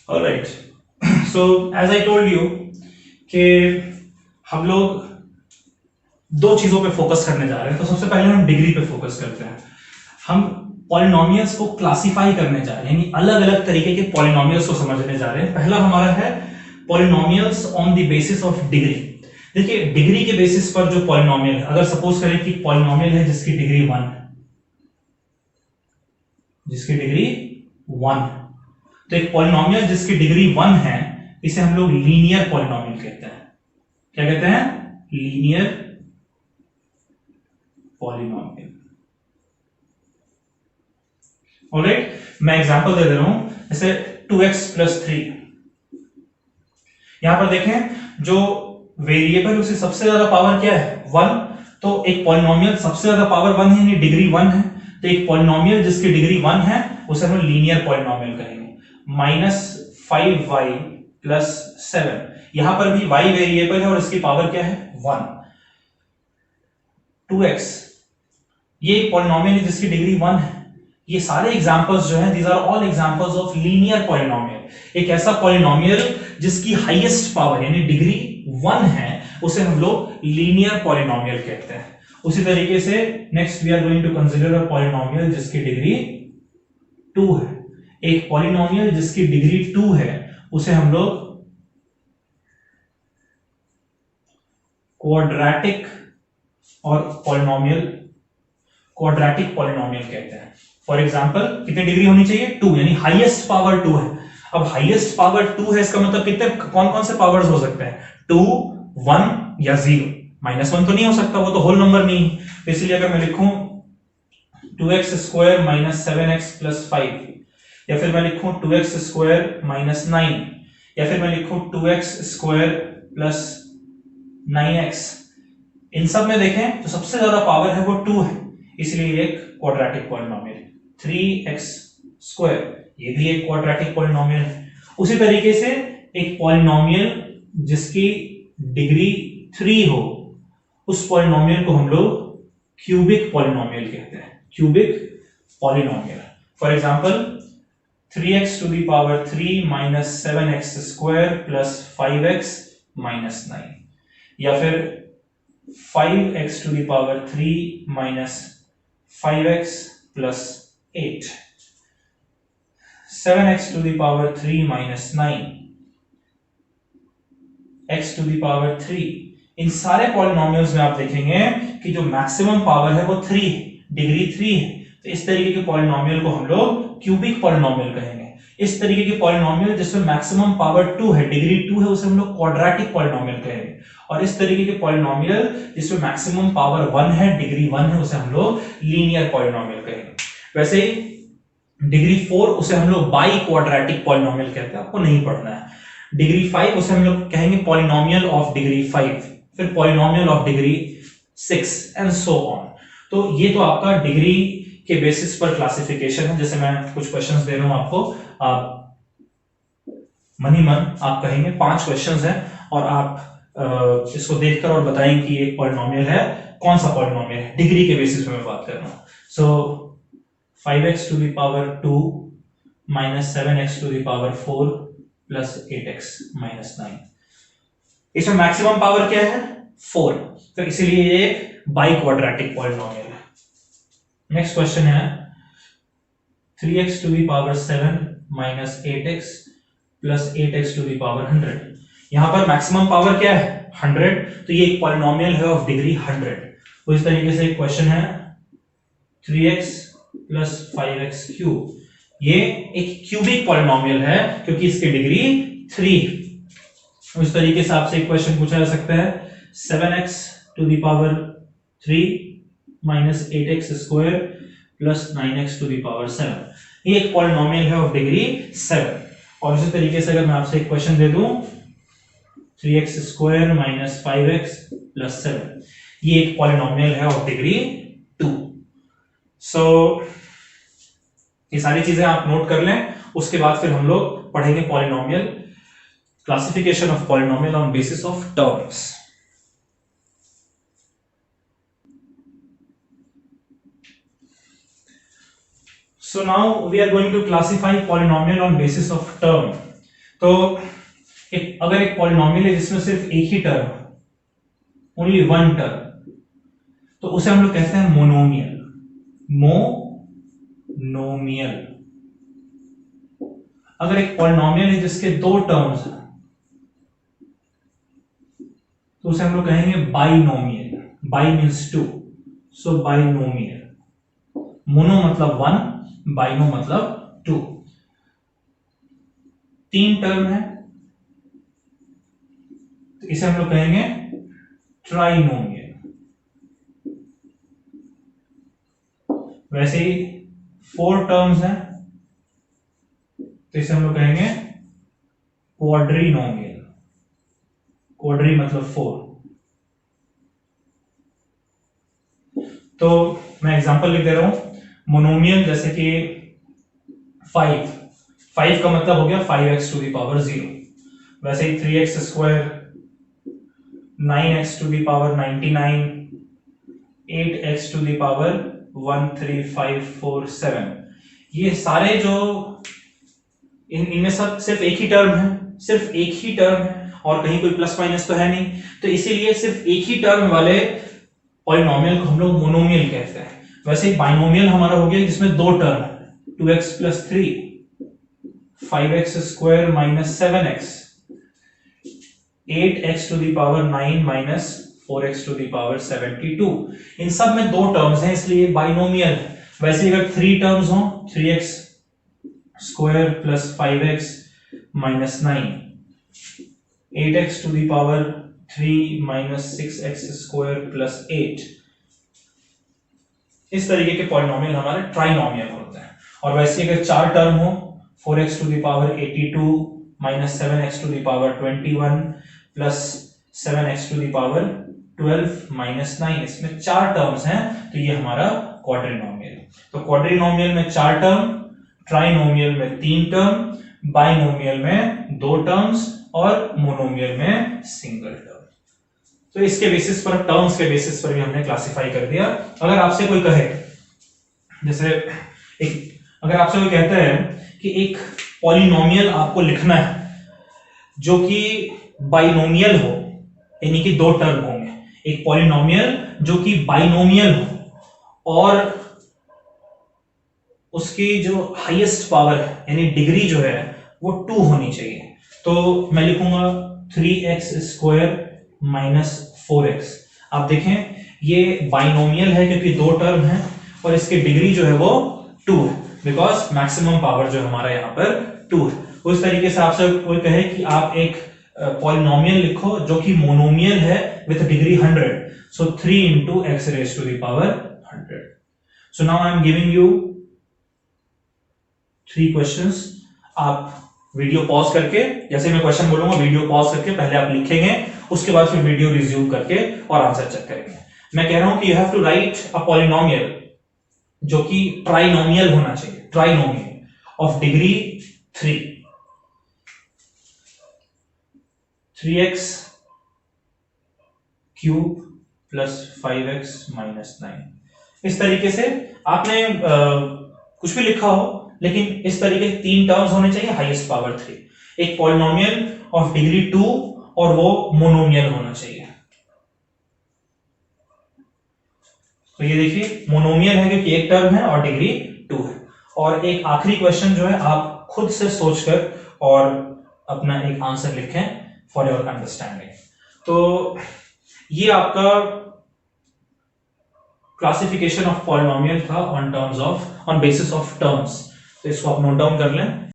Alright, so as I told you कि हम लोग दो चीजों पे फोकस करने जा रहे हैं। तो सबसे पहले हम डिग्री पे फोकस करते हैं। हम पॉलिनोमियल्स को क्लासिफाई करने जा रहे हैं, यानी अलग अलग तरीके के पॉलिनोमियल्स को समझने जा रहे हैं। पहला हमारा है polynomials on the basis of degree. देखिए, डिग्री के बेसिस पर जो पॉलिनोमियल है, अगर सपोज करें कि पॉलिनोमियल है जिसकी डिग्री 1, जिसकी डिग्री 1, तो एक पॉलिनोमियल जिसकी डिग्री 1 है इसे हम लोग लीनियर पॉलिनोमियल कहते हैं। क्या कहते हैं? Linear polynomial. ऑलराइट, मैं एग्जांपल दे रहा हूं, जैसे 2x + 3। यहां पर देखें, जो वेरिएबल उसे सबसे ज्यादा पावर क्या है? 1। तो एक पॉलिनोमियल सबसे ज्यादा पावर 1 है, यानी डिग्री 1 है। तो एक पॉलिनोमियल जिसकी डिग्री 1 है उसे हम लीनियर पॉलिनोमियल कहेंगे। -5y + 7, यहां पर भी y वेरिएबल है और इसकी पावर क्या है? 1। 2x, ये एक पॉलिनोमियल है जिसकी डिग्री 1 है। ये सारे एग्जांपल्स जो हैं, these are all examples of linear polynomial. एक ऐसा पॉलिनोमियल जिसकी हाईएस्ट पावर यानी डिग्री 1 है उसे हम लोग लीनियर पॉलिनोमियल कहते हैं। उसी तरीके से next we are going to consider a polynomial जिसकी डिग्री 2 है। एक पॉलिनोमियल जिसकी डिग्री 2 है उसे हम लोग क्वाड्रेटिक पॉलिनोमियल कहते हैं। फॉर एग्जांपल, कितनी डिग्री होनी चाहिए? 2, यानी हाईएस्ट पावर 2 है। अब हाईएस्ट पावर 2 है, इसका मतलब कितने कौन कौन से पावर्स हो सकते हैं? 2, 1 या 0। -1 तो नहीं हो सकता, वो तो होल नंबर नहीं है। तो इसलिए अगर मैं लिखूं 2x² - 7x + 5, या फिर मैं लिखूं 2x² - 9, या फिर मैं लिखूं 2x² + 9x, इन सब में देखें तो सबसे ज्यादा पावर है वो 2 है, इसलिए एक क्वाड्रेटिक पॉलिनोमियल। 3x², ये भी एक क्वाड्रेटिक पॉलिनोमियल है। उसी तरीके से एक पॉलिनोमियल जिसकी डिग्री 3 हो, उस पॉलिनोमियल को हम लोग क्यूबिक पॉलिनोमियल कहते हैं। Cubic polynomial, for example 3x³ - 7x² + 5x - 9, या फिर 5x³ - 5x + 8, 7x³ - 9, x³। इन सारे पॉलिनोमियल्स में आप देखेंगे कि जो मैक्सिमम पावर है वो 3 है, डिग्री 3 है। तो इस तरीके के पॉलिनोमियल को हम लोग क्यूबिक पॉलिनोमियल कहेंगे। इस तरीके के पॉलिनोमियल जिसमें मैक्सिमम पावर 2 है, डिग्री 2 है, उसे हम लोग क्वाड्रेटिक पॉलिनोमियल कहेंगे। और इस तरीके के पॉलिनोमियल जिसमें मैक्सिमम पावर 1 है, डिग्री 1 है, उसे हम लोग लीनियर पॉलिनोमियल कहेंगे। वैसे ही डिग्री 4 उसे हम लोग बाई क्वाड्रेटिक पॉलिनोमियल कहते हैं, आपको नहीं पढ़ना है। डिग्री 5 उसे हम लोग कहेंगे पॉलिनोमियल ऑफ डिग्री 5, फिर polynomial of degree 6 and so on. तो ये तो आपका डिग्री के बेसिस पर क्लासिफिकेशन है। जैसे मैं कुछ क्वेश्चंस दे रहा हूं आपको, आप मनी मन आप कहेंगे 5 क्वेश्चंस हैं और आप इसको देखकर और बताएं कि एक पॉलिनोमियल है, कौन सा पॉलिनोमियल है, डिग्री के बेसिस पे मैं बात कर रहा हूं। सो 5x⁴ - 7x⁴ + 8x - 9, इसमें मैक्सिमम पावर क्या है? 4, तो इसीलिए ये एक बाई क्वाड्रेटिक पॉलिनोमियल है। नेक्स्ट क्वेश्चन है 3x⁴ - 8x + 8x⁴ यहां पर मैक्सिमम पावर क्या है? 100, तो ये एक पॉलिनोमियल है ऑफ डिग्री 100। तो इस तरीके से एक क्वेश्चन है 3x + 5x³, ये एक क्यूबिक पॉलिनोमियल है क्योंकि इसकी डिग्री 3 है। इस तरीके से आपसे एक क्वेश्चन पूछा जा सकता है 7x⁴ - 8x² + 9x⁴, ये एक पॉलिनोमियल है ऑफ डिग्री 7। और इसी तरीके से अगर मैं आपसे एक क्वेश्चन दे दूं 3x² - 5x + 7, ये एक पॉलिनोमियल है ऑफ डिग्री 2। सो ये सारी चीजें आप नोट कर लें। उसके बाद फिर हम लोग पढ़ेंगे polynomial, classification of polynomial on basis of terms. So now we are going to classify polynomial on basis of term. तो अगर एक पॉलिनोमियल है जिसमें सिर्फ एक ही टर्म, ओनली वन टर्म, तो उसे हम लोग कहते हैं मोनोमियल। मोनोमियल। अगर एक पॉलिनोमियल है जिसके दो टर्म्स हैं तो उसे हम लोग कहेंगे binomial. Bi means two, so binomial. Mono मतलब वन, बाइनो मतलब टू। तीन टर्म है तो इसे हम लोग कहेंगे ट्राइनोमियल। वैसे ही फोर टर्म्स हैं तो इसे हम लोग कहेंगे क्वाड्रीनोमियल। क्वाड्री मतलब फोर। तो मैं एग्जांपल लिख दे रहा हूं। मोनोमियल जैसे कि 5 का मतलब हो गया 5x टू द पावर 0। वैसे ही 3x square, 9x to the power 99, 8x to the power 13547। ये सारे जो इनमें सब सिर्फ एक ही टर्म है, सिर्फ एक ही टर्म है और कहीं कोई प्लस माइनस तो है नहीं, तो इसीलिए सिर्फ एक ही टर्म वाले पॉलिनोमियल को हम लोग मोनोमियल कहते हैं। वैसे बाइनोमियल हमारा हो गया जिसमें दो टर्म है, 2x plus 3, 5x square minus 7x, 8x to the power 9 minus 4x to the power 72। इन सब में दो टर्म्स हैं इसलिए बाइनोमियल है। वैसे अगर 3 टर्म्स हो, 3x square plus 5x minus 9, 8x to the power 3 minus 6x square plus 8, इस तरीके के पॉलिनोमियल हमारे ट्राइनोमियल होते हैं। और वैसे अगर 4 टर्म हो, 4x to the power 82 minus 7x to the power 21 plus 7x to the power 12 minus 9, इसमें 4 टर्म्स हैं तो ये हमारा क्वाड्रिनोमियल। तो क्वाड्रिनोमियल में 4 टर्म, ट्राइनोमियल में 3 टर्म, बाइनोमियल में 2 टर्म्स और मोनोमियल में सिंगल टर्म। तो इसके बेसिस पर, टर्म्स के बेसिस पर भी हमने क्लासिफाई कर दिया। अगर आपसे कोई कहे, जैसे अगर आपसे कोई कहता है कि एक पॉलिनोमियल आपको लिखना है जो कि बाइनोमियल हो, यानी कि 2 टर्म होंगे, एक पॉलिनोमियल जो कि बाइनोमियल हो और उसकी जो हाईएस्ट पावर है यानी डिग्री जो है वो 2 होनी चाहिए, तो मैं लिखूंगा 3x स्क्वायर माइनस 4x। आप देखें ये बाइनोमियल है क्योंकि 2 टर्म है और इसकी डिग्री जो है वो 2 है, बिकॉज मैक्सिमम पावर जो हमारा यहाँ पर 2 है। उस तरीके से आपसे कोई कहे कि आप एक पॉलिनोमियल लिखो जो कि मोनोमियल है with degree 100, so 3 into x raised to the power 100। So now I am giving you 3 questions. आप वीडियो पॉज करके, जैसे मैं क्वेश्चन बोलूंगा वीडियो पॉज करके पहले आप लिखेंगे, उसके बाद फिर वीडियो रिज्यूम करके और आंसर चेक करेंगे। मैं कह रहा हूं कि you have to write a polynomial जो कि ट्राइनोमियल होना चाहिए, trinomial of degree 3, 3x cube plus 5x minus 9। इस तरीके से आपने कुछ भी लिखा हो, लेकिन इस तरीके के 3 टर्म्स होने चाहिए, हाईएस्ट पावर 3, एक पॉलिनोमियल ऑफ डिग्री 2 और वो मोनोमियल होना चाहिए। तो ये देखिए मोनोमियल है क्योंकि एक टर्म है और डिग्री 2 है। और एक आखिरी क्वेश्चन जो है आप खुद से सोचकर और अपना एक आंसर लिखें फॉर योर अंडरस्टैंडिंग। तो ये आपका क्लासिफिकेशन ऑफ पॉलिनोमियल था ऑन बेसिस ऑफ टर्म्स। तो इसको आप नोट डाउन कर लें।